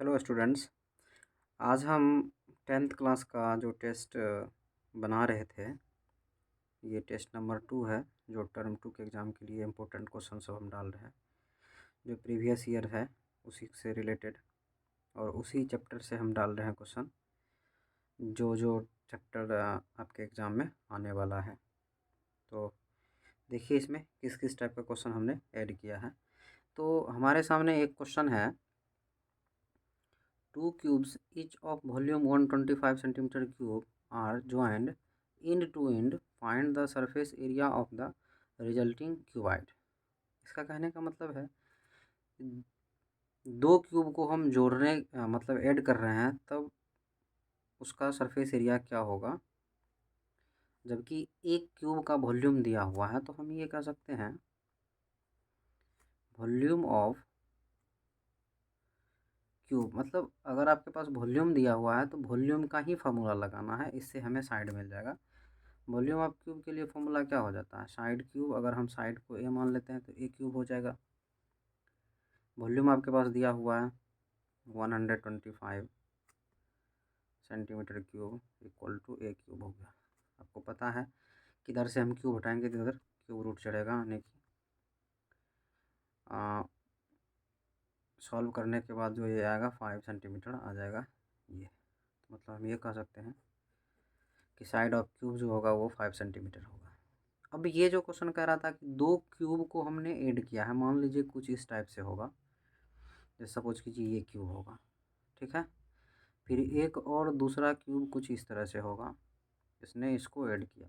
Hello students. आज हम 10th class का जो टेस्ट बना रहे थे, ये टेस्ट नंबर 2 है जो टर्म 2 के एग्ज़ाम के लिए इम्पोर्टेंट क्वेश्चन सब हम डाल रहे हैं जो प्रीवियस ईयर है उसी से रिलेटेड, और उसी चैप्टर से हम डाल रहे हैं क्वेश्चन जो चैप्टर आपके एग्ज़ाम में आने वाला है। तो देखिए इसमें किस किस टाइप का क्वेश्चन हमने ऐड किया है। तो हमारे सामने एक क्वेश्चन है, two cubes each of volume 125 centimeter cube are joined end to end. Find the surface area of the resulting cuboid. इसका कहने का मतलब है दो क्यूब को हम जोड़ने मतलब ऐड कर रहे हैं तब उसका सरफेस एरिया क्या होगा, जबकि एक क्यूब का वॉल्यूम दिया हुआ है। तो हम ये कह सकते हैं वॉल्यूम ऑफ क्यूब, मतलब अगर आपके पास वॉल्यूम दिया हुआ है तो वॉल्यूम का ही फॉर्मूला लगाना है, इससे हमें साइड मिल जाएगा। वॉल्यूम ऑफ क्यूब के लिए फॉर्मूला क्या हो जाता है, साइड क्यूब। अगर हम साइड को ए मान लेते हैं तो ए क्यूब हो जाएगा। वॉल्यूम आपके पास दिया हुआ है 125 centimetre cube equal to a cube हो गया। आपको पता है किधर से हम क्यूब हटाएंगे तो इधर क्यूब रूट चढ़ेगा, यानी कि सॉल्व करने के बाद जो ये आएगा 5 सेंटीमीटर आ जाएगा ये। तो मतलब हम ये कह सकते हैं कि साइड ऑफ क्यूब जो होगा वो 5 सेंटीमीटर होगा। अब ये जो क्वेश्चन कह रहा था कि दो क्यूब को हमने ऐड किया है, मान लीजिए कुछ इस टाइप से होगा, जैसे सपोज कीजिए ये क्यूब होगा, ठीक है। फिर एक और दूसरा क्यूब कुछ इस तरह से होगा, इसने इसको ऐड किया।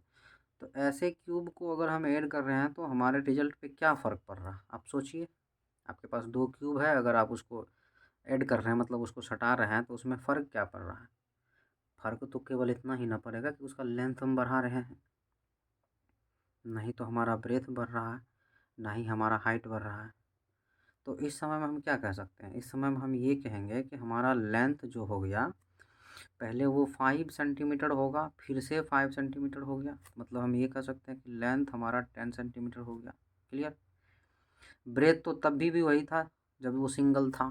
तो ऐसे क्यूब को अगर हम ऐड कर रहे हैं तो हमारे रिजल्ट पे क्या फ़र्क पड़ रहा है, आप सोचिए। आपके पास दो क्यूब है, अगर आप उसको ऐड कर रहे हैं मतलब उसको सटा रहे हैं तो उसमें फ़र्क क्या पड़ रहा है। फ़र्क तो केवल इतना ही ना पड़ेगा कि उसका लेंथ हम बढ़ा रहे हैं, नहीं तो हमारा ब्रेथ बढ़ रहा है, ना ही हमारा हाइट बढ़ रहा है। तो इस समय में हम क्या कह सकते हैं, इस समय में हम ये कहेंगे कि हमारा लेंथ जो हो गया, पहले वो 5 सेंटीमीटर होगा, फिर से 5 सेंटीमीटर हो गया। मतलब हम ये कह सकते हैं कि लेंथ हमारा 10 सेंटीमीटर हो गया। क्लियर। ब्रेथ तो तब भी वही था जब वो सिंगल था,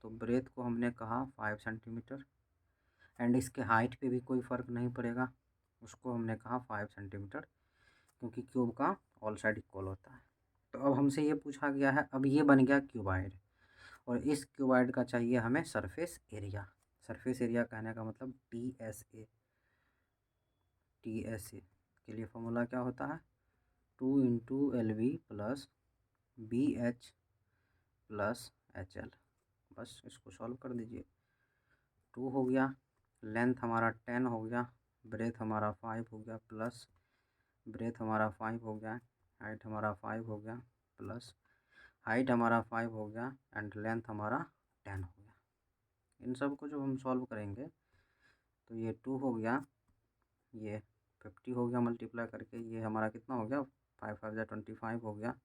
तो ब्रेथ को हमने कहा 5 सेंटीमीटर। एंड इसके हाइट पे भी कोई फ़र्क नहीं पड़ेगा, उसको हमने कहा 5 सेंटीमीटर, क्योंकि क्यूब का ऑल साइड इक्वल होता है। तो अब हमसे ये पूछा गया है, अब ये बन गया क्यूबाइड, और इस क्यूबाइड का चाहिए हमें सरफेस एरिया। सरफेस एरिया कहने का मतलब TSA। TSA के लिए फॉर्मूला क्या होता है, 2 × LV plus BH plus HL। बस इसको सॉल्व कर दीजिए। 2 हो गया, लेंथ हमारा 10 हो गया, ब्रेथ हमारा 5 हो गया, प्लस ब्रेथ हमारा 5 हो गया, हाइट हमारा 5 हो गया, प्लस हाइट हमारा 5 हो गया, एंड लेंथ हमारा 10 हो गया। इन सब को जब हम सॉल्व करेंगे तो ये 2 हो गया, ये 50 हो गया मल्टीप्लाई करके, ये हमारा कितना हो गया 5 5 25 हो गया।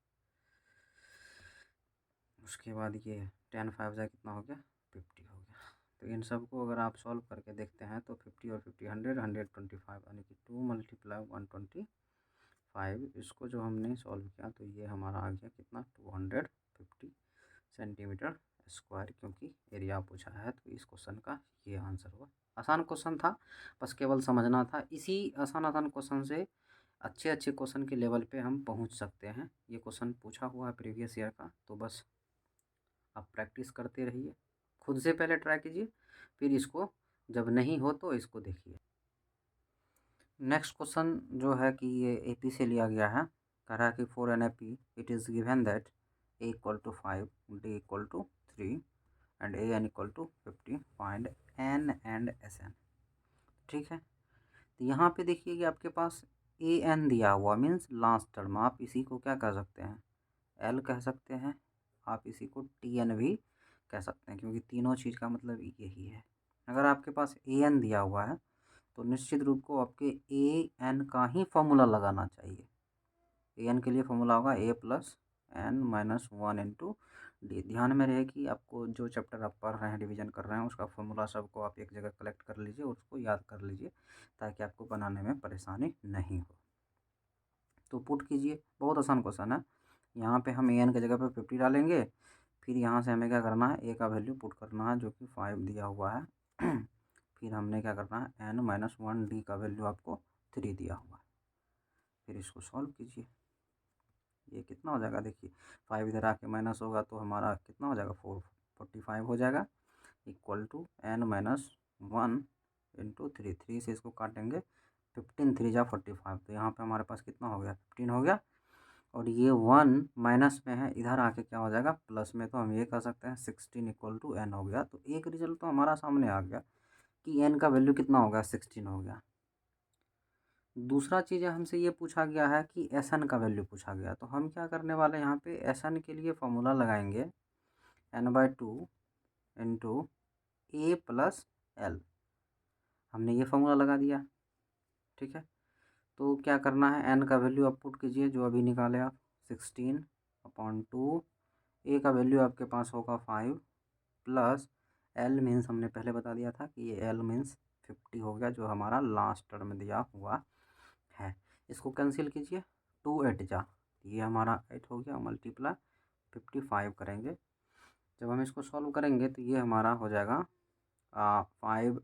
उसके बाद ये 10 5 कितना हो गया 50 हो गया। तो इन सब को अगर आप सॉल्व करके देखते हैं तो 50 और 50 100 125, यानी कि 2 × 125। इसको जो हमने सॉल्व किया तो ये हमारा आ गया कितना 250 सेंटीमीटर स्क्वायर, क्योंकि एरिया पूछा है। तो इस क्वेश्चन का ये आंसर हुआ। आसान क्वेश्चन था, बस केवल समझना था। इसी आसान आसान क्वेश्चन से अच्छे अच्छे क्वेश्चन के लेवल पे हम पहुंच सकते हैं। ये क्वेश्चन पूछा हुआ है प्रीवियस ईयर का, तो बस आप प्रैक्टिस करते रहिए, खुद से पहले ट्राई कीजिए, फिर इसको जब नहीं हो तो इसको देखिए। नेक्स्ट क्वेश्चन जो है कि ये AP से लिया गया है। कह रहा है कि for an AP it is given that A = 5, D = 3 and AN = 50, find N and SN। ठीक है, तो यहाँ पे देखिए कि आपके पास AN दिया हुआ मीन्स लास्ट टर्म, आप इसी को क्या कह सकते हैं L कह सकते हैं, आप इसी को TN भी कह सकते हैं, क्योंकि तीनों चीज़ का मतलब यही है। अगर आपके पास AN दिया हुआ है तो निश्चित रूप को आपके AN का ही फॉर्मूला लगाना चाहिए। AN के लिए फॉर्मूला होगा A + N - 1 × D। ध्यान में रहे कि आपको जो चैप्टर आप पढ़ रहे हैं, रिवीजन कर रहे हैं, उसका फॉर्मूला सबको आप एक जगह कलेक्ट कर लीजिए, उसको याद कर लीजिए, ताकि आपको बनाने में परेशानी नहीं हो। तो पुट कीजिए, बहुत आसान क्वेश्चन है। यहाँ पे हम AN की जगह पे 50 डालेंगे, फिर यहाँ से हमें क्या करना है, ए का वैल्यू पुट करना है जो कि 5 दिया हुआ है। फिर हमने क्या करना है, n माइनस 1 डी का वैल्यू आपको 3 दिया हुआ है। फिर इसको सॉल्व कीजिए, ये कितना हो जाएगा, देखिए 5 इधर आके माइनस होगा तो हमारा कितना हो जाएगा, 45 हो जाएगा, equal to n minus 1 into 3 से इसको काटेंगे, 15 3 जा 45, तो यहाँ पे हमारे पास कितना हो गया, 15 हो गया। और ये 1 माइनस में है, इधर आके क्या हो जाएगा, प्लस में, तो हम ये कह सकते हैं 16 इक्वल टू n हो गया। तो एक रिजल्ट तो हमारा सामने आ गया कि n का वैल्यू कितना हो गया, 16 हो गया। दूसरा चीज़ हमसे ये पूछा गया है कि एस एन का वैल्यू पूछा गया, तो हम क्या करने वाले हैं, यहाँ पे एस एन के लिए फॉर्मूला लगाएंगे n/2 इंटू ए प्लस एल। हमने ये फॉर्मूला लगा दिया, ठीक है। तो क्या करना है, एन का वैल्यू आप पुट कीजिए जो अभी निकाले आप, 16/2, ए का वैल्यू आपके पास होगा 5 प्लस एल मीन्स हमने पहले बता दिया था कि ये एल मीन्स 50 हो गया, जो हमारा लास्ट टर्म दिया हुआ है। इसको कैंसिल कीजिए, 2 8 जा, ये हमारा 8 हो गया, मल्टीप्लाई 55 करेंगे। जब हम इसको सॉल्व करेंगे तो ये हमारा हो जाएगा 5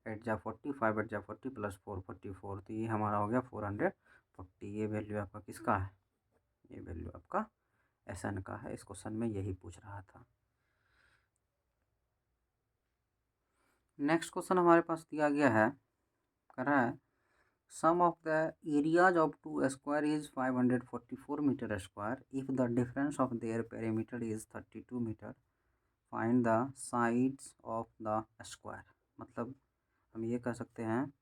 8 जा 40, 5 8 जा 40 प्लस 4 44, तो ये हमारा हो गया 440। ये वैल्यू आपका किसका है, ये वैल्यू आपका एस एन का है। इस क्वेश्चन में यही पूछ रहा था। नेक्स्ट क्वेश्चन हमारे पास दिया गया है, कह रहा है sum of the areas of two square is 544 metre square if the difference of their perimeter is 32 metre, find the sides of the square. मतलब हम ये कह सकते हैं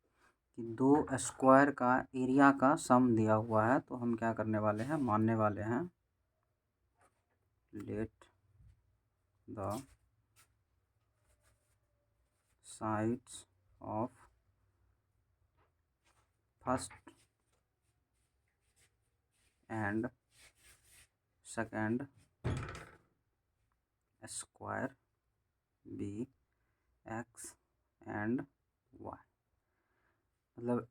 कि दो स्क्वायर का एरिया का सम दिया हुआ है, तो हम क्या करने वाले हैं, मानने वाले हैं let the sides of first and second square be X and Y. मतलब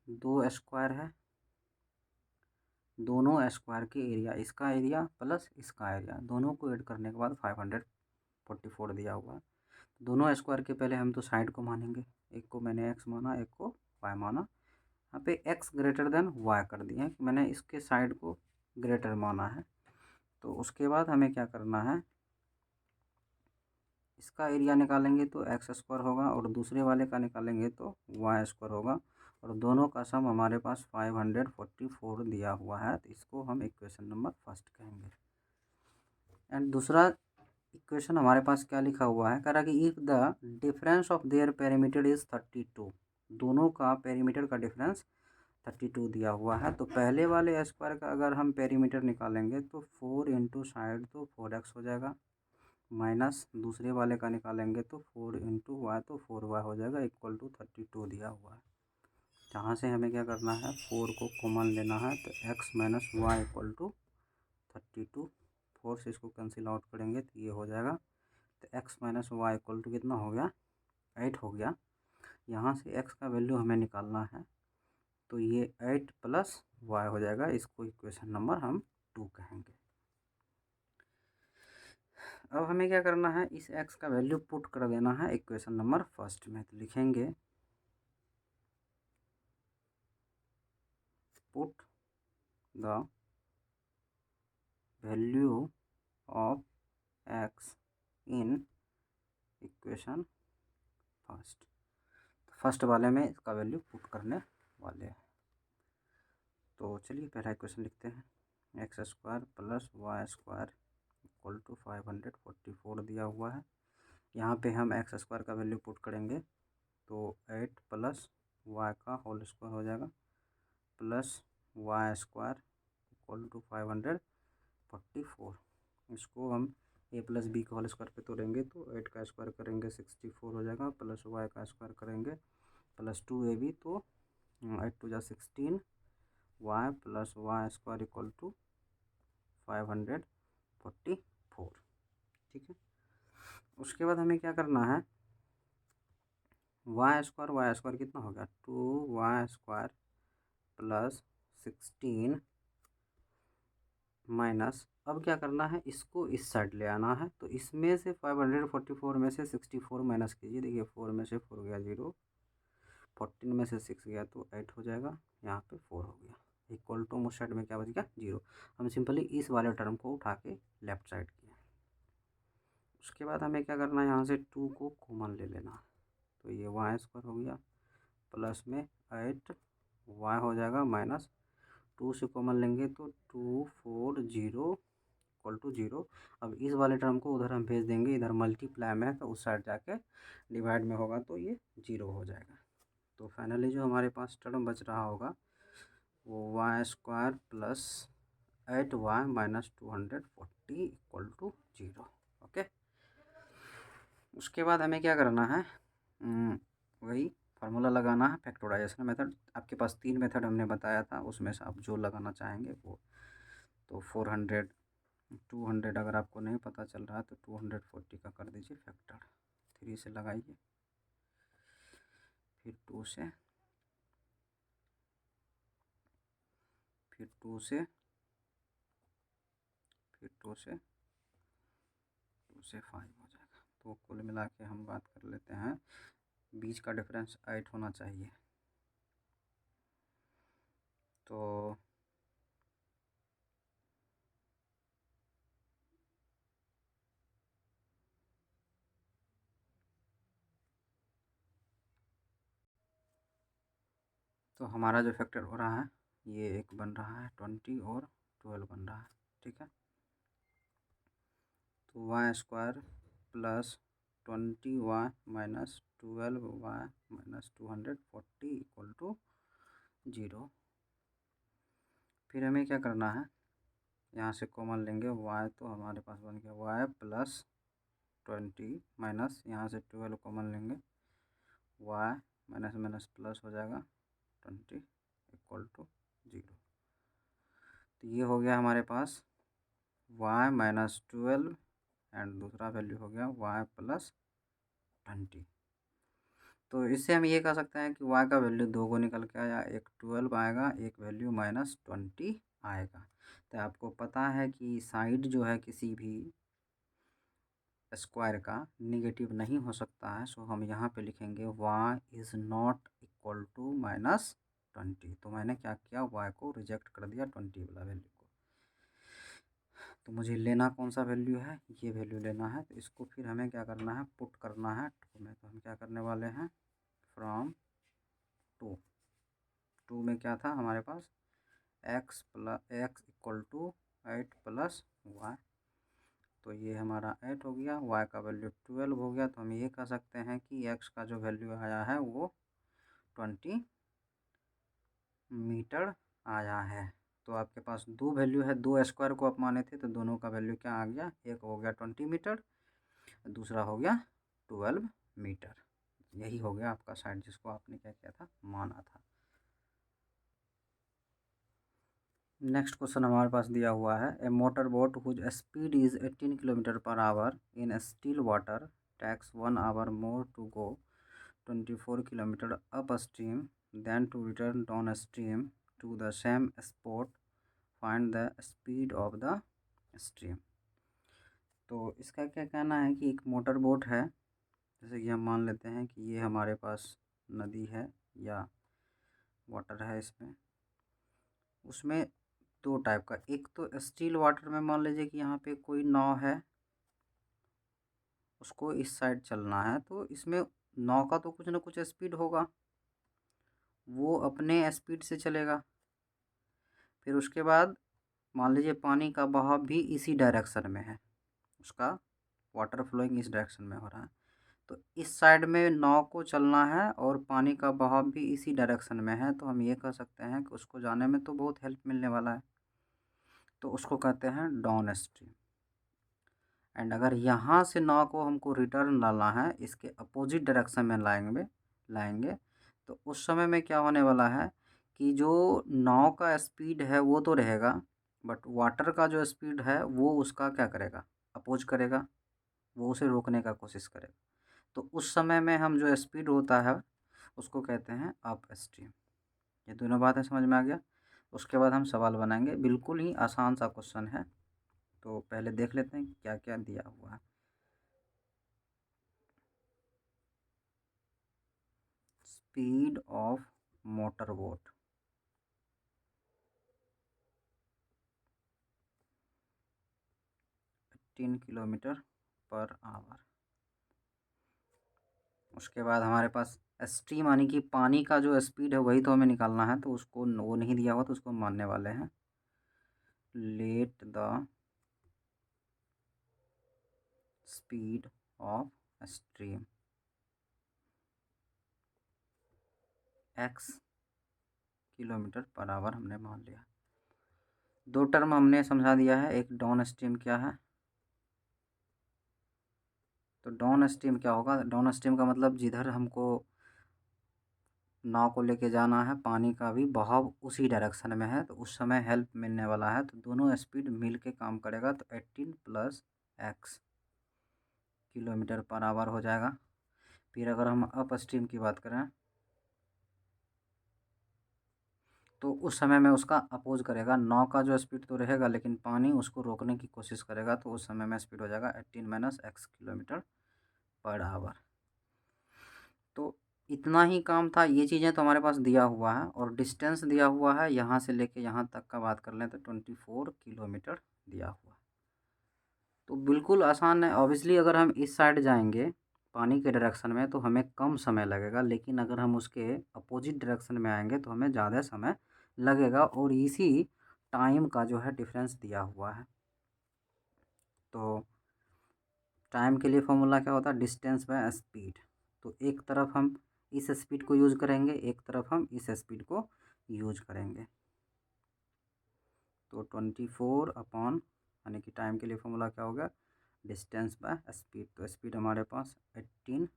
दो स्क्वायर है, दोनों स्क्वायर के एरिया, इसका एरिया प्लस इसका एरिया, दोनों को ऐड करने के बाद 544 दिया हुआ है। दोनों स्क्वायर के पहले हम तो साइड को मानेंगे, एक को मैंने एक्स माना, एक को वाई माना। यहाँ पे एक्स ग्रेटर देन वाई कर दिए हैं, मैंने इसके साइड को ग्रेटर माना है। तो उसके बाद हमें क्या करना है, इसका एरिया निकालेंगे तो एक्स स्क्वायर होगा और दूसरे वाले का निकालेंगे तो वाई स्क्वायर होगा, और दोनों का सम हमारे पास 544 दिया हुआ है। तो इसको हम इक्वेशन नंबर फर्स्ट कहेंगे। एंड दूसरा इक्वेशन हमारे पास क्या लिखा हुआ है, कह रहा कि if the difference of their perimeter is 32, दोनों का पेरीमीटर का डिफरेंस 32 दिया हुआ है। तो पहले वाले स्क्वायर का अगर हम पेरीमीटर निकालेंगे तो 4 इंटू साइड तो 4x हो जाएगा, माइनस दूसरे वाले का निकालेंगे तो 4 इंटू वाई तो 4y हो जाएगा, इक्वल टू 32 दिया हुआ है। जहाँ से हमें क्या करना है, 4 को कॉमन लेना है, तो x minus Y equal to 32, 4 से इसको कैंसिल आउट करेंगे तो ये हो जाएगा, तो x minus Y equal to कितना हो गया, 8 हो गया। यहाँ से x का वैल्यू हमें निकालना है, तो ये 8 प्लस वाई हो जाएगा, इसको इक्वेशन नंबर हम 2 कहेंगे। अब हमें क्या करना है, इस x का वैल्यू पुट कर देना है इक्वेशन नंबर फर्स्ट में। तो लिखेंगे put the value of x in equation first. First वाले में इसका वैल्यू पुट करने वाले हैं। तो चलिए पहला इक्वेशन लिखते हैं, X square plus Y square equal to 544 दिया हुआ है। यहाँ पे हम एक्स स्क्वायर का वैल्यू पुट करेंगे तो 8 प्लस वाई का होल स्क्वायर हो जाएगा, plus Y square equal to 544। इसको हम ए प्लस बी का होल स्क्वायर पे तोड़ेंगे तो 8 का स्क्वायर करेंगे 64 हो जाएगा, प्लस वाई का स्क्वायर करेंगे प्लस 2ab, तो 8 2 जा 16 Y plus Y square equal to 544, ठीक है। उसके बाद हमें क्या करना है, वाई स्क्वायर कितना हो गया, 2y स्क्वायर प्लस 16 माइनस अब क्या करना है, इसको इस साइड ले आना है। तो इसमें से 544 में से 64 माइनस कीजिए। देखिए 4 में से 4 गया 0, 14 में से 6 गया तो 8 हो जाएगा, यहाँ पे 4 हो गया। इक्वल टू उस साइड में क्या बच गया 0। हम सिंपली इस वाले टर्म को उठा के लेफ्ट साइड किया। उसके बाद हमें क्या करना है, यहाँ से 2 को कॉमन ले लेना। तो ये वाई स्क्वायर हो गया प्लस में 8 वाई हो जाएगा माइनस 2 से कॉमन लेंगे तो 240 इक्वल टू 0। अब इस वाले टर्म को उधर हम भेज देंगे, इधर मल्टीप्लाई में है तो उस साइड जाके डिवाइड में होगा तो ये 0 हो जाएगा। तो फाइनली जो हमारे पास टर्म बच रहा होगा वो Y square plus 8y minus 240 equal to 0। Okay, उसके बाद हमें क्या करना है, वही फार्मूला लगाना है, फैक्टराइजेशन मेथड। आपके पास 3 मेथड हमने बताया था, उसमें से आप जो लगाना चाहेंगे वो। तो 400 200 अगर आपको नहीं पता चल रहा है तो 240 का कर दीजिए फैक्टर, 3 से लगाइए, फिर 2 से, फिर 2 से, फिर 2 से, 2 से 5 हो जाएगा। तो कुल मिला के हम बात कर लेते हैं, बीच का डिफरेंस 8 होना चाहिए। तो हमारा जो फैक्टर हो रहा है ये एक बन रहा है 20 और 12 बन रहा है, ठीक है। तो Y square plus 20y minus 12y minus 240 equal to 0। फिर हमें क्या करना है, यहाँ से कॉमन लेंगे y, तो हमारे पास बन गया y प्लस 20 माइनस यहाँ से 12 कॉमन लेंगे, y माइनस माइनस प्लस हो जाएगा 20 इक्वल टू 0। तो ये हो गया हमारे पास y माइनस 12 एंड दूसरा वैल्यू हो गया y प्लस 20। तो इससे हम ये कह सकते हैं कि y का वैल्यू 2 को निकल के आया, एक 12 आएगा, एक वैल्यू माइनस 20 आएगा। तो आपको पता है कि साइड जो है किसी भी स्क्वायर का निगेटिव नहीं हो सकता है। सो हम यहाँ पे लिखेंगे y is not equal to minus 20। तो मैंने क्या किया, y को रिजेक्ट कर दिया 20 वाला वैल्यू को। तो मुझे लेना कौन सा वैल्यू है, ये वैल्यू लेना है। तो इसको फिर हमें क्या करना है, पुट करना है 2 में। तो हम क्या करने वाले हैं, फ्रॉम 2 में क्या था हमारे पास, x equal to 8 plus Y. तो ये हमारा 8 हो गया, y का वैल्यू 12 हो गया। तो हम ये कह सकते हैं कि x का जो वैल्यू आया है वो 20 मीटर आया है। तो आपके पास 2 वैल्यू है, 2 स्क्वायर को आप माने थे तो दोनों का वैल्यू क्या आ गया, एक हो गया 20 मीटर, दूसरा हो गया 12 मीटर। यही हो गया आपका साइड जिसको आपने क्या किया था, माना था। नेक्स्ट क्वेश्चन हमारे पास दिया हुआ है, a motor boat whose speed is 18 kilometre per hour in still water takes 1 hour more to go 24 kilometre upstream then to return downstream to the same spot, find the speed of the stream. तो इसका क्या कहना है कि एक motor boat है, जैसे कि हम मान लेते हैं कि ये हमारे पास नदी है या वाटर है, इसमें उसमें 2 टाइप का, एक तो स्टील वाटर में मान लीजिए कि यहाँ पे कोई नाव है, उसको इस साइड चलना है। तो इसमें नाव का तो कुछ ना कुछ स्पीड होगा, वो अपने स्पीड से चलेगा। फिर उसके बाद मान लीजिए पानी का बहाव भी इसी डायरेक्शन में है, उसका वाटर फ्लोइंग इस डायरेक्शन में हो रहा है। तो इस साइड में नाव को चलना है और पानी का बहाव भी इसी डायरेक्शन में है। तो हम ये कह सकते हैं कि उसको जाने में तो बहुत हेल्प मिलने वाला है, तो उसको कहते हैं डाउन स्ट्रीम। एंड अगर यहाँ से नाव को हमको रिटर्न लाना है, इसके अपोजिट डायरेक्शन में लाएंगे तो उस समय में क्या होने वाला है कि जो नाव का स्पीड है वो तो रहेगा, बट वाटर का जो स्पीड है वो उसका क्या करेगा, अपोज करेगा, वो उसे रोकने का कोशिश करेगा। तो उस समय में हम जो स्पीड होता है उसको कहते हैं अप स्ट्रीम। ये दोनों बातें समझ में आ गया। उसके बाद हम सवाल बनाएंगे, बिल्कुल ही आसान सा क्वेश्चन है। तो पहले देख लेते हैं क्या क्या दिया हुआ है। Speed of motor boat 18 kilometre per our. उसके बाद हमारे पास स्ट्रीम यानी कि पानी का जो स्पीड है वही तो हमें निकालना है, तो उसको वो नहीं दिया हुआ तो उसको मानने वाले हैं। Let the speed of stream x kilometre per our हमने मान लिया। दो टर्म हमने समझा दिया है। एक डाउन स्ट्रीम क्या है, तो डाउन स्ट्रीम क्या होगा, डाउन स्ट्रीम का मतलब जिधर हमको नाव को लेके जाना है पानी का भी बहाव उसी डायरेक्शन में है, तो उस समय हेल्प मिलने वाला है। तो दोनों स्पीड मिल के काम करेगा, तो 18 plus x kilometre per our हो जाएगा। फिर अगर हम अप स्ट्रीम की बात करें तो उस समय में उसका अपोज करेगा। नाव का जो स्पीड तो रहेगा लेकिन पानी उसको रोकने की कोशिश करेगा, तो उस समय में स्पीड हो जाएगा 18 minus x kilometre per our. तो इतना ही काम था। ये चीज़ें तो हमारे पास दिया हुआ है और डिस्टेंस दिया हुआ है। यहाँ से लेके यहाँ तक का बात कर लें तो 24 किलोमीटर दिया हुआ है। तो बिल्कुल आसान है। ऑब्वियसली अगर हम इस साइड जाएंगे पानी के डायरेक्शन में तो हमें कम समय लगेगा, लेकिन अगर हम उसके अपोजिट डायरेक्शन में आएंगे तो हमें ज़्यादा समय लगेगा। और इसी टाइम का जो है डिफरेंस दिया हुआ है। तो टाइम के लिए फॉर्मूला क्या होता है, डिस्टेंस बाय स्पीड। तो एक तरफ हम इस स्पीड को यूज़ करेंगे, एक तरफ हम इस स्पीड को यूज करेंगे। तो 24 अपॉन यानी कि टाइम के लिए फॉर्मूला क्या होगा, डिस्टेंस बाय स्पीड। तो स्पीड हमारे पास 18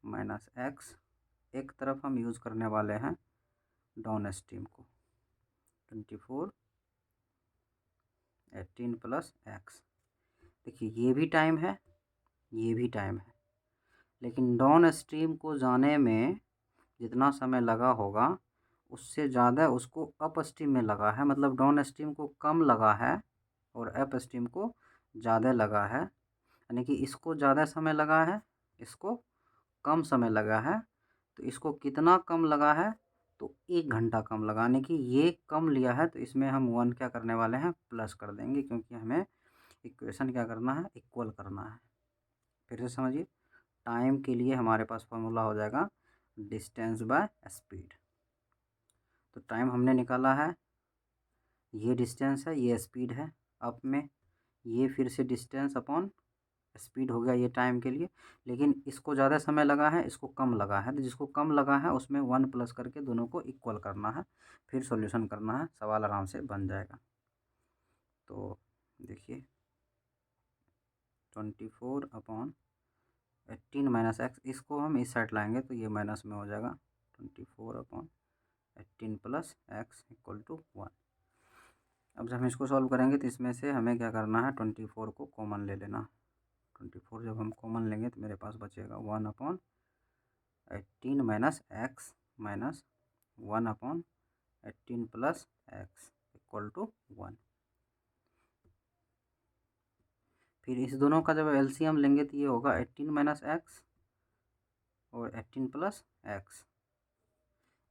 माइनस एक्स। एक तरफ हम यूज़ करने वाले हैं डाउन स्ट्रीम को, 24 18 प्लस एक्स। देखिए ये भी टाइम है, ये भी टाइम है, लेकिन डाउन स्ट्रीम को जाने में जितना समय लगा होगा उससे ज़्यादा उसको अप स्ट्रीम में लगा है। मतलब डाउन स्ट्रीम को कम लगा है और अप स्ट्रीम को ज़्यादा लगा है। यानी कि इसको ज़्यादा समय लगा है, इसको कम समय लगा है। तो इसको कितना कम लगा है, तो 1 घंटा कम लगा। यानी कि ये कम लिया है तो इसमें हम 1 क्या करने वाले हैं, प्लस कर देंगे, क्योंकि हमें इक्वेशन क्या करना है, इक्वल करना है। फिर से समझिए, टाइम के लिए हमारे पास फॉर्मूला हो जाएगा डिस्टेंस बाय स्पीड। तो टाइम हमने निकाला है, ये डिस्टेंस है, ये स्पीड है अप में, ये फिर से डिस्टेंस अपॉन स्पीड हो गया ये टाइम के लिए। लेकिन इसको ज़्यादा समय लगा है, इसको कम लगा है, तो जिसको कम लगा है उसमें 1 प्लस करके दोनों को इक्वल करना है, फिर सॉल्यूशन करना है, सवाल आराम से बन जाएगा। तो देखिए 24 अपॉन 18 माइनस एक्स, इसको हम इस साइड लाएंगे तो ये माइनस में हो जाएगा। 24 upon 18 plus X equal to 1। अब जब हम इसको सॉल्व करेंगे तो इसमें से हमें क्या करना है, 24 को कॉमन ले लेना। 24 जब हम कॉमन लेंगे तो मेरे पास बचेगा 1 upon 18 minus X minus 1 upon 18 plus X equal to 1। फिर इस दोनों का जब एलसीएम लेंगे तो ये होगा 18 माइनस एक्स और 18 प्लस एक्स।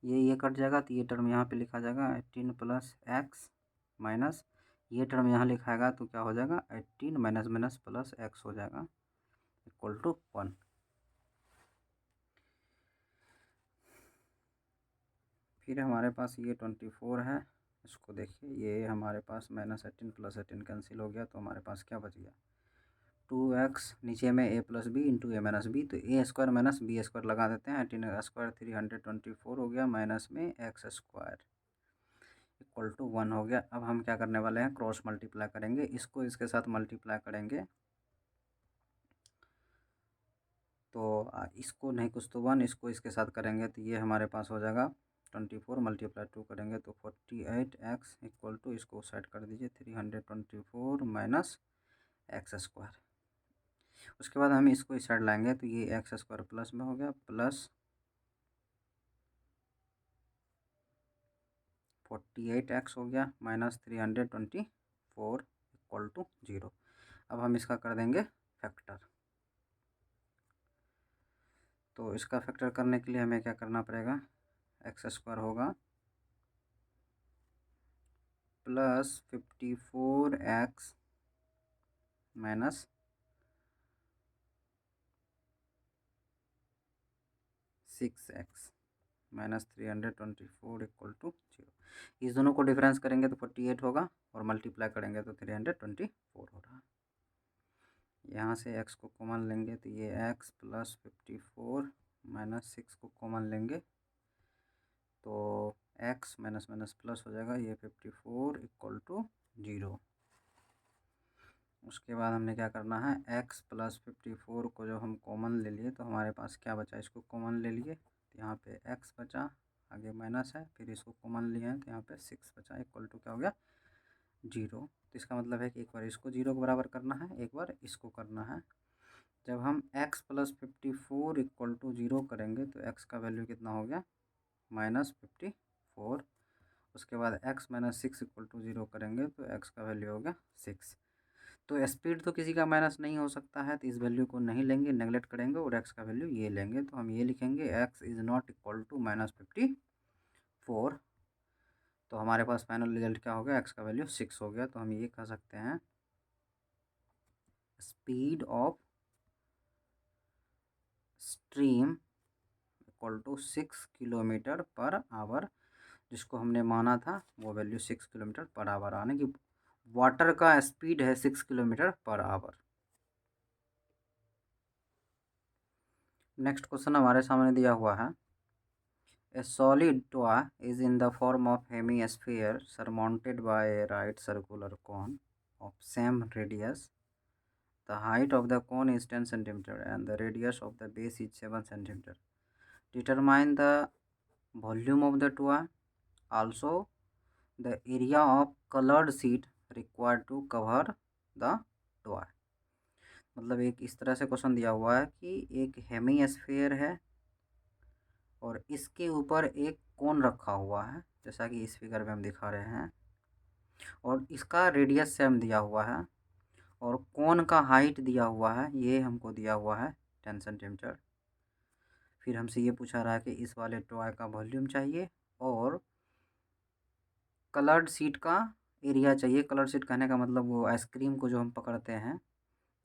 ये कट जाएगा तो ये टर्म यहाँ पे लिखा जाएगा 18 प्लस एक्स माइनस ये टर्म यहाँ लिखाएगा तो क्या हो जाएगा, 18 माइनस माइनस प्लस एक्स हो जाएगा इक्वल टू 1। फिर हमारे पास ये 24 है, इसको देखिए ये हमारे पास माइनस 18 प्लस 18 कैंसिल हो गया, तो हमारे पास क्या बच गया, 2x नीचे में a plus B into A minus B. तो A square minus B square लगा देते हैं, 18 स्क्वायर 324 हो गया, माइनस में एक्स स्क्वायर इक्वल टू 1 हो गया। अब हम क्या करने वाले हैं, क्रॉस मल्टीप्लाई करेंगे, इसको इसके साथ मल्टीप्लाई करेंगे तो इसको नहीं कुछ तो 1, इसको इसके साथ करेंगे तो ये हमारे पास हो जाएगा 24 मल्टीप्लाई 2 करेंगे तो 48x इक्वल टू, इसको साइड कर दीजिए, 324 माइनस एक्स स्क्वायर। उसके बाद हम इसको इस साइड लाएंगे तो ये एक्स स्क्वायर प्लस में हो गया, प्लस 48x हो गया माइनस 324 इक्वल टू 0। अब हम इसका कर देंगे फैक्टर। तो इसका फैक्टर करने के लिए हमें क्या करना पड़ेगा, x² होगा plus 54x minus 6x minus 324 equal to 0। इस दोनों को डिफरेंस करेंगे तो 48 होगा और मल्टीप्लाई करेंगे तो 324 हो रहा है। यहाँ से x को कॉमन लेंगे तो ये x प्लस 54 माइनस 6 को कॉमन लेंगे तो x माइनस माइनस प्लस हो जाएगा, ये 54 इक्वल टू 0। उसके बाद हमने क्या करना है, x प्लस 54 को जो हम कॉमन ले लिए तो हमारे पास क्या बचा, इसको कॉमन ले लिए तो यहाँ पे x बचा, आगे माइनस है, फिर इसको कॉमन लिए हैं तो यहाँ पे 6 बचा इक्वल टू क्या हो गया 0। तो इसका मतलब है कि एक बार इसको 0 के बराबर करना है, एक बार इसको करना है। जब हम x प्लस 54 इक्वल टू 0 करेंगे तो x का वैल्यू कितना हो गया -54। उसके बाद x माइनस 6 इक्वल टू 0 करेंगे तो x का वैल्यू हो गया 6। तो स्पीड तो किसी का माइनस नहीं हो सकता है, तो इस वैल्यू को नहीं लेंगे, नेगलेक्ट करेंगे और x का वैल्यू ये लेंगे। तो हम ये लिखेंगे x is not equal to -54। तो हमारे पास फाइनल रिजल्ट क्या हो गया, x का वैल्यू 6 हो गया। तो हम ये कह सकते हैं speed of stream equal to 6 kilometre per hour, जिसको हमने माना था वो वैल्यू 6 किलोमीटर पर आवर आने की, वाटर का स्पीड है 6 kilometre per our. Next question हमारे सामने दिया हुआ है, ए solid toy is in the form of hemisphere surmounted by a right circular cone of same radius. The height of the cone is 10 cm and the radius of the base is 7 cm. Determine the volume of the toy. Also, the area of colored sheet required to cover the toy. मतलब एक इस तरह से question दिया हुआ है कि एक हेमीस्फीयर है और इसके ऊपर एक कोन रखा हुआ है, जैसा कि इस फिगर में हम दिखा रहे हैं, और इसका रेडियस सेम दिया हुआ है और कोन का हाइट दिया हुआ है, ये हमको दिया हुआ है 10 सेंटीमीटर। फिर हमसे ये पूछा रहा है कि इस वाले टॉय का वॉल्यूम चाहिए और कलर्ड शीट का एरिया चाहिए। कलर्ड शीट कहने का मतलब वो आइसक्रीम को जो हम पकड़ते हैं,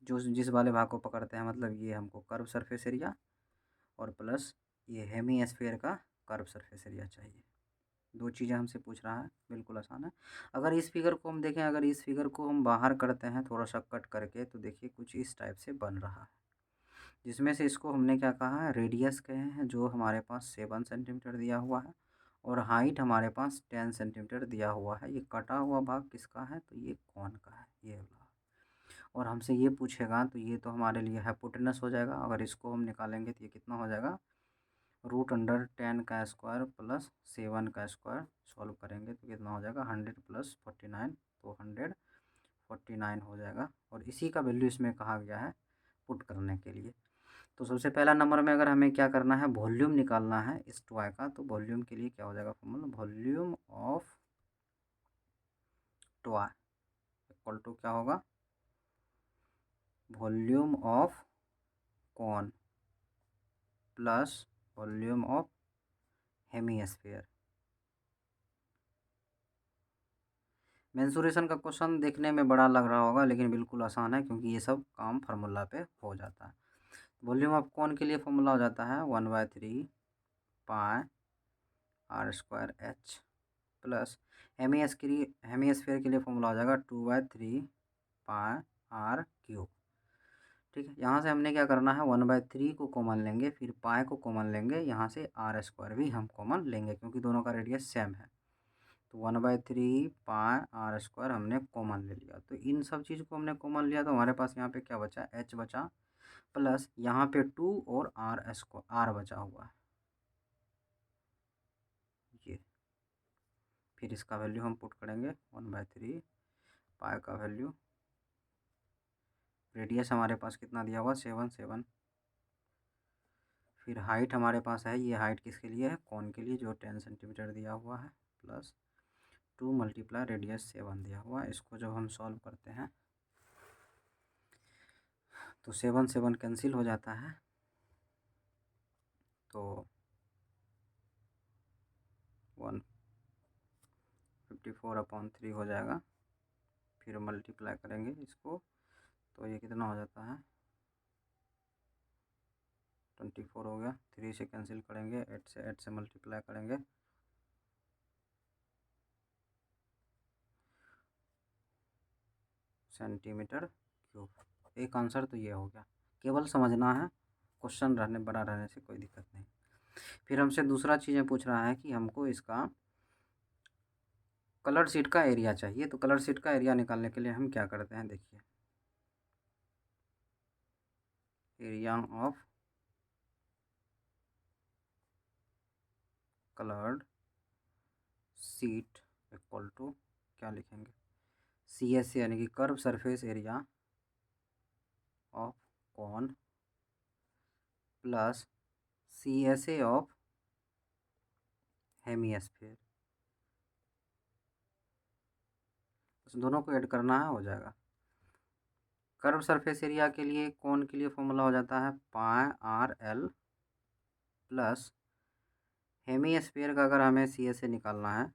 जो जिस वाले भाग को पकड़ते हैं, मतलब ये हमको कर्व सरफेस एरिया और प्लस ये हेमीस्फीयर का कर्व सरफेस एरिया चाहिए। दो चीज़ें हमसे पूछ रहा है, बिल्कुल आसान है। अगर इस फिगर को हम देखें, अगर इस फिगर को हम बाहर करते हैं थोड़ा सा कट करके, तो देखिए कुछ इस टाइप से बन रहा है, जिसमें से इसको हमने क्या कहा है, रेडियस कहे हैं, जो हमारे पास 7 सेंटीमीटर दिया हुआ है और हाइट हमारे पास 10 सेंटीमीटर दिया हुआ है। ये कटा हुआ भाग किसका है, तो ये कौन का है, ये वाला। और हमसे ये पूछेगा तो ये तो हमारे लिए हाइपोटेनस हो जाएगा। अगर इसको हम निकालेंगे तो ये कितना हो जाएगा, √10 का स्क्वायर प्लस 7 का स्क्वायर। सॉल्व करेंगे तो कितना हो जाएगा 100 प्लस 49, तो 149 हो जाएगा। और इसी का वैल्यू इसमें कहा गया है पुट करने के लिए। तो सबसे पहला नंबर में अगर हमें क्या करना है, वॉल्यूम निकालना है इस टॉय का, तो वॉल्यूम के लिए क्या हो जाएगा formula, volume of toy equal to क्या होगा, volume of cone plus volume of hemisphere. Mensuration का क्वेश्चन देखने में बड़ा लग रहा होगा, लेकिन बिल्कुल आसान है, क्योंकि ये सब काम फार्मूला पे हो जाता है। वॉल्यूम ऑफ कॉन के लिए फॉर्मूला हो जाता है 1/3 पाई r² h प्लस हेमीस्फीयर के लिए फॉर्मूला हो जाएगा 2/3 पाई r³। ठीक है, यहाँ से हमने क्या करना है, 1/3 को कॉमन लेंगे, फिर पाई को कॉमन लेंगे, यहाँ से r² भी हम कॉमन लेंगे क्योंकि दोनों का रेडियस सेम है। तो 1/3 पाई r² हमने कॉमन ले लिया। तो इन सब चीज़ को हमने कॉमन लिया तो हमारे पास यहाँ पे क्या बचा, h बचा, प्लस यहाँ पे 2 और r बचा हुआ है ये। फिर इसका वैल्यू हम पुट करेंगे 1/3 पाई का वैल्यू, रेडियस हमारे पास कितना दिया हुआ 7। फिर हाइट हमारे पास है, ये हाइट किसके लिए है, कौन के लिए, जो 10 सेंटीमीटर दिया हुआ है, प्लस 2 मल्टीप्लाई रेडियस 7 दिया हुआ। इसको जब हम सॉल्व करते हैं तो 7 7 कैंसिल हो जाता है, तो 154/3 हो जाएगा। फिर मल्टीप्लाई करेंगे इसको तो ये कितना हो जाता है, 24 हो गया। 3 से कैंसिल करेंगे, 8 से मल्टीप्लाई करेंगे, सेंटीमीटर क्यूब। एक आंसर तो ये हो गया, केवल समझना है, क्वेश्चन रहने बड़ा रहने से कोई दिक्कत नहीं। फिर हमसे दूसरा चीज़ें पूछ रहा है कि हमको इसका कलर शीट का एरिया चाहिए। तो कलर शीट का एरिया निकालने के लिए हम क्या करते हैं, देखिए, area of coloured sheet equal to क्या लिखेंगे, CSA यानी कि curve surface area of cone plus CSA of hemisphere. बस दोनों को ऐड करना है, हो जाएगा। कर्व सरफेस एरिया के लिए कौन के लिए फॉर्मूला हो जाता है πRL प्लस हेमिस्फीयर का अगर हमें CSA निकालना है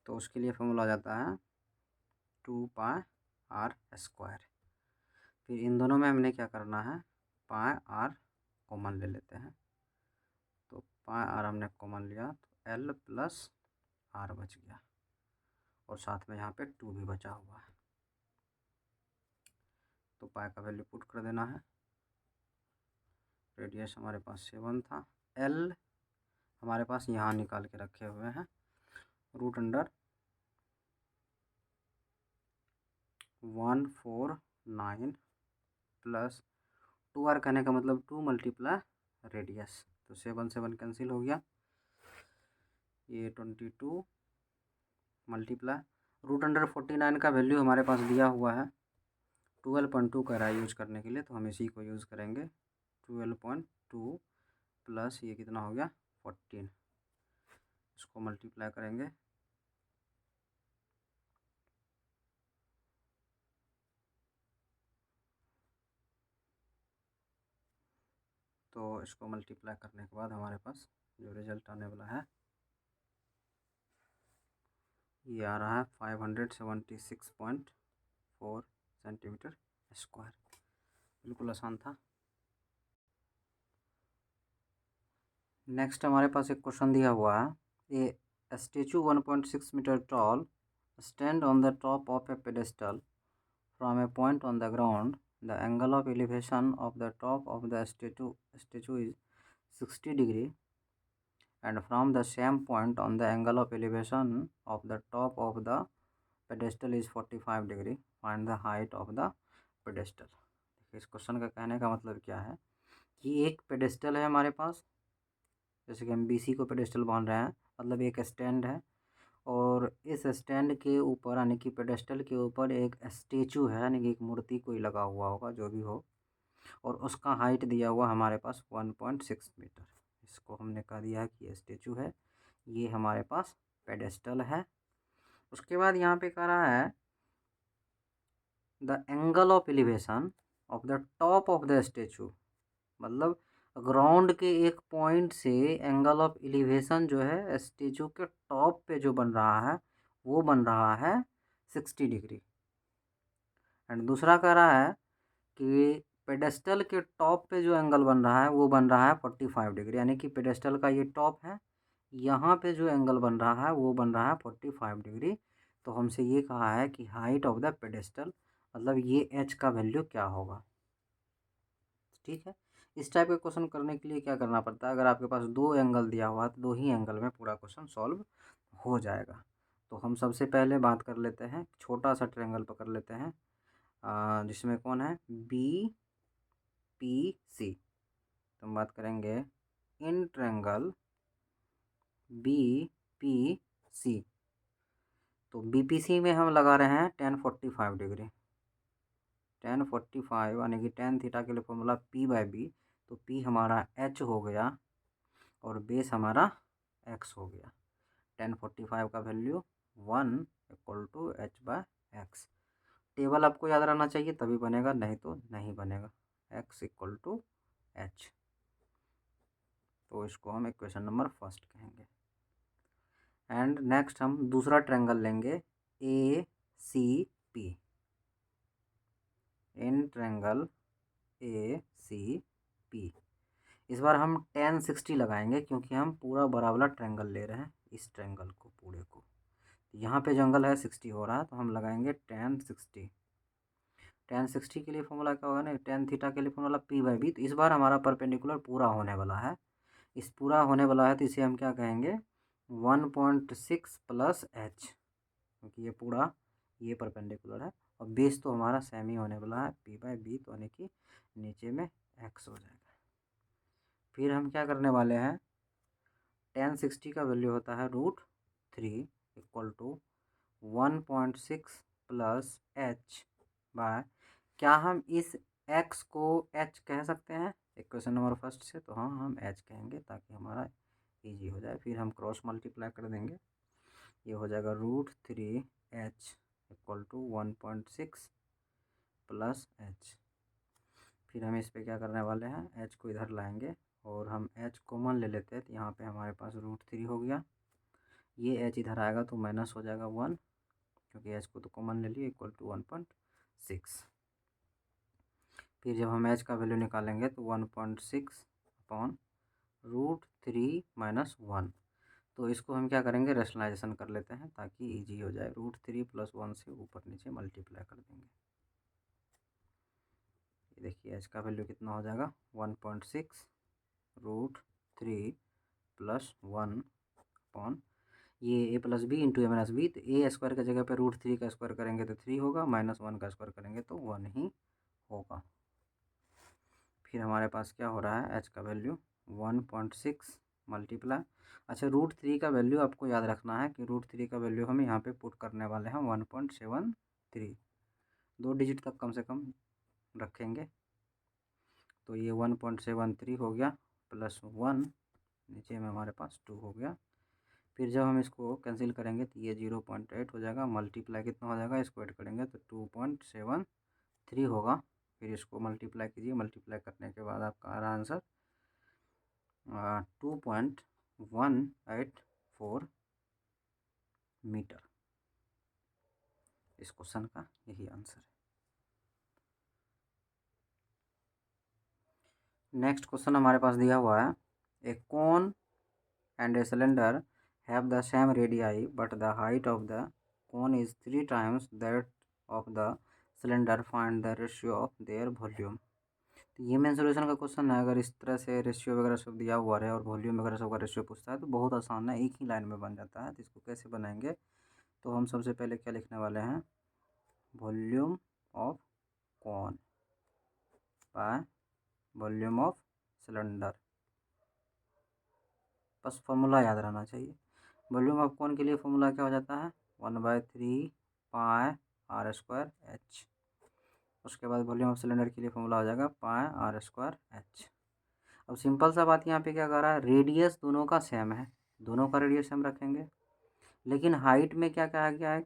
तो उसके लिए फॉर्मूला हो जाता है 2πr²। फिर इन दोनों में हमने क्या करना है, πr कॉमन ले लेते हैं। तो πr हमने कॉमन लिया तो L प्लस R बच गया, और साथ में यहाँ पे 2 भी बचा हुआ है। तो पाई का वैल्यू पुट कर देना है। रेडियस हमारे पास 7 था, L हमारे पास यहाँ निकाल के रखे हुए हैं, √149 प्लस 2R कहने का मतलब 2 मल्टीप्लाई रेडियस। तो 7 7 कैंसिल हो गया, ये 22 मल्टीप्लाई √49 का वैल्यू हमारे पास दिया हुआ है 12.2 कह रहा है यूज करने के लिए, तो हम इसी को यूज़ करेंगे। 12.2 प्लस ये कितना हो गया 14, इसको मल्टीप्लाई करेंगे तो इसको मल्टीप्लाई करने के बाद हमारे पास जो रिजल्ट आने वाला है ये आ रहा है 576.4 सेंटीमीटर स्क्वायर। बिल्कुल आसान था। नेक्स्ट हमारे पास एक क्वेश्चन दिया हुआ है, a statue 1.6 metre tall stand on the top of a pedestal from a point on the ground. The angle of elevation of the top of the statue is 60 degree and from the same point on the angle of elevation of the top of the pedestal is 45 degree. Find the height of the pedestal। इस question का कहने का मतलब क्या है कि एक pedestal है हमारे पास, जैसे कि हम BC को पेडेस्टल मान रहे हैं, मतलब एक स्टैंड है, और इस स्टैंड के ऊपर यानी कि पेडेस्टल के ऊपर एक स्टेचू है, यानी कि एक मूर्ति कोई लगा हुआ होगा जो भी हो, और उसका हाइट दिया हुआ हमारे पास 1.6 मीटर। इसको हमने कह दिया है कि ये स्टेचू है, ये हमारे पास पेडेस्टल है। उसके बाद यहाँ पे कह रहा है the angle of elevation of the top of the statue, मतलब ग्राउंड के एक पॉइंट से एंगल ऑफ एलिवेशन जो है स्टेचू के टॉप पे जो बन रहा है वो बन रहा है 60 डिग्री। एंड दूसरा कह रहा है कि पेडेस्टल के टॉप पे जो एंगल बन रहा है वो बन रहा है 45 डिग्री, यानी कि पेडेस्टल का ये टॉप है, यहाँ पे जो एंगल बन रहा है वो बन रहा है 45 डिग्री। तो हमसे ये कहा है कि हाइट ऑफ द पेडेस्टल, मतलब ये h का वैल्यू क्या होगा। ठीक है, इस टाइप के क्वेश्चन करने के लिए क्या करना पड़ता है, अगर आपके पास दो एंगल दिया हुआ है तो दो ही एंगल में पूरा क्वेश्चन सॉल्व हो जाएगा। तो हम सबसे पहले बात कर लेते हैं, छोटा सा ट्रायंगल पकड़ लेते हैं जिसमें कौन है BPC। तो हम बात करेंगे इन ट्रायंगल BPC। तो BPC में हम लगा रहे हैं tan 45 डिग्री, tan 45 यानी कि tan थीटा के लिए फॉर्मूला P/B। तो P हमारा H हो गया और बेस हमारा X हो गया। tan 45 का value 1 equal to h/x। Table आपको याद रहना चाहिए तभी बनेगा, नहीं तो नहीं बनेगा। x इक्वल टू h, तो इसको हम इक्वेशन नंबर फर्स्ट कहेंगे। एंड नेक्स्ट हम दूसरा ट्रायंगल लेंगे ACP। इन ट्रायंगल ACP इस बार हम tan 60 लगाएंगे, क्योंकि हम पूरा बड़ा वाला ट्रायंगल ले रहे हैं, इस ट्रायंगल को पूरे को। यहाँ पे जो एंगल है 60 हो रहा है, तो हम लगाएंगे tan 60। tan 60 के लिए फॉर्मूला क्या होगा ना, tan थीटा के लिए फॉर्मूला p/b। तो इस बार हमारा परपेंडिकुलर पूरा होने वाला है। इस पूरा होने वाला है तो इसे हम क्या कहेंगे, 1.6 प्लस h, क्योंकि ये पूरा ये परपेंडिकुलर है और बेस तो हमारा सेम ही होने वाला है p/b, तो यानी कि नीचे में x हो जाएगा। फिर हम क्या करने वाले हैं, tan 60 का वैल्यू होता है √3 equal to 1.6 plus h by, क्या हम इस x को h कह सकते हैं इक्वेशन नंबर फर्स्ट से, तो हाँ हम h कहेंगे ताकि हमारा इजी हो जाए। फिर हम क्रॉस मल्टीप्लाई कर देंगे, ये हो जाएगा √3h equal to 1.6 plus h। फिर हम इस पे क्या करने वाले हैं, h को इधर लाएंगे और हम h कॉमन ले लेते हैं, तो यहाँ पे हमारे पास √3 हो गया। ये h इधर आएगा तो माइनस हो जाएगा 1, क्योंकि h को तो कॉमन ले लिए, इक्वल टू 1.6। फिर जब हम h का वैल्यू निकालेंगे तो 1.6 अपॉन √3 माइनस 1। तो इसको हम क्या करेंगे, रेशनलाइजेशन कर लेते हैं ताकि इजी हो जाए। √3 प्लस 1 से ऊपर नीचे मल्टीप्लाई कर देंगे। ये देखिए h का वैल्यू कितना हो जाएगा, 1.6 √3 प्लस 1 अपॉन ये a plus B into a minus B. तो ए स्क्वायर की जगह पे √3 का स्क्वायर करेंगे तो 3 होगा, माइनस 1 का स्क्वायर करेंगे तो 1 ही होगा। फिर हमारे पास क्या हो रहा है, h का वैल्यू 1.6 मल्टीप्लाई, अच्छा √3 का वैल्यू आपको याद रखना है कि √3 का वैल्यू हम यहाँ पे पुट करने वाले हैं 1.73, 2 डिजिट तक कम से कम रखेंगे। तो ये 1.73 हो गया प्लस 1, नीचे में हमारे पास 2 हो गया। फिर जब हम इसको कैंसिल करेंगे तो ये 0.8 हो जाएगा, मल्टीप्लाई कितना हो जाएगा, इसको ऐड करेंगे तो 2.73 होगा। फिर इसको मल्टीप्लाई कीजिए, मल्टीप्लाई करने के बाद आपका आ रहा आंसर 2.184 मीटर। इस क्वेश्चन का यही आंसर है। नेक्स्ट क्वेश्चन हमारे पास दिया हुआ है, a cone and a cylinder have the same radii but the height of the cone is 3 times that of the cylinder, find the ratio of their volume. तो ये main solution का question है। अगर इस तरह से रेशियो वगैरह सब दिया हुआ है और वॉल्यूम वगैरह सब का रेशियो पूछता है तो बहुत आसान है, एक ही लाइन में बन जाता है। तो इसको कैसे बनाएंगे, तो हम सबसे पहले क्या लिखने वाले हैं, volume of cone by volume of cylinder. बस फॉर्मूला याद रहना चाहिए। वॉल्यूम ऑफ कॉन के लिए फॉर्मूला क्या हो जाता है, 1/3 पाई आर स्क्वायर एच। उसके बाद वॉल्यूम ऑफ सिलेंडर के लिए फॉर्मूला हो जाएगा पाई आर स्क्वायर एच। अब सिंपल सा बात यहाँ पे क्या कर रहा है, रेडियस दोनों का सेम है, दोनों का रेडियस सेम रखेंगे, लेकिन हाइट में क्या कहा गया है,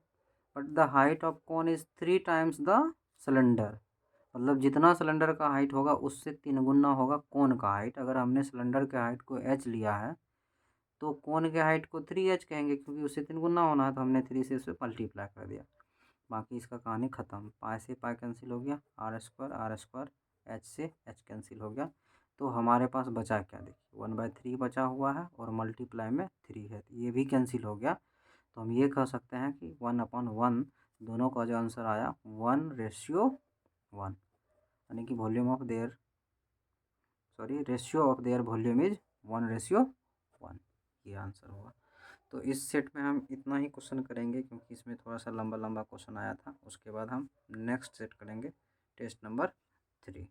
but the height of cone is 3 times the cylinder. मतलब जितना सिलेंडर का हाइट होगा उससे 3 गुना होगा कोन का हाइट। अगर हमने सिलेंडर के हाइट को h लिया है तो कोन के हाइट को 3h कहेंगे, क्योंकि उससे 3 गुना होना है, तो हमने 3 से उसे मल्टीप्लाई कर दिया। बाकी इसका कहानी ख़त्म, पाई से पाई कैंसिल हो गया, आर स्क्वायर एच से एच कैंसिल हो गया। तो हमारे पास बचा क्या, देखिए 1/3 बचा हुआ है और मल्टीप्लाई में 3 है, तो ये भी कैंसिल हो गया। तो हम ये कह सकते हैं कि 1/1 दोनों का जो आंसर आया 1:1, यानी कि ratio of their volume is 1:1, ये आंसर होगा। तो इस सेट में हम इतना ही क्वेश्चन करेंगे, क्योंकि इसमें थोड़ा सा लंबा लंबा क्वेश्चन आया था। उसके बाद हम नेक्स्ट सेट करेंगे टेस्ट नंबर 3।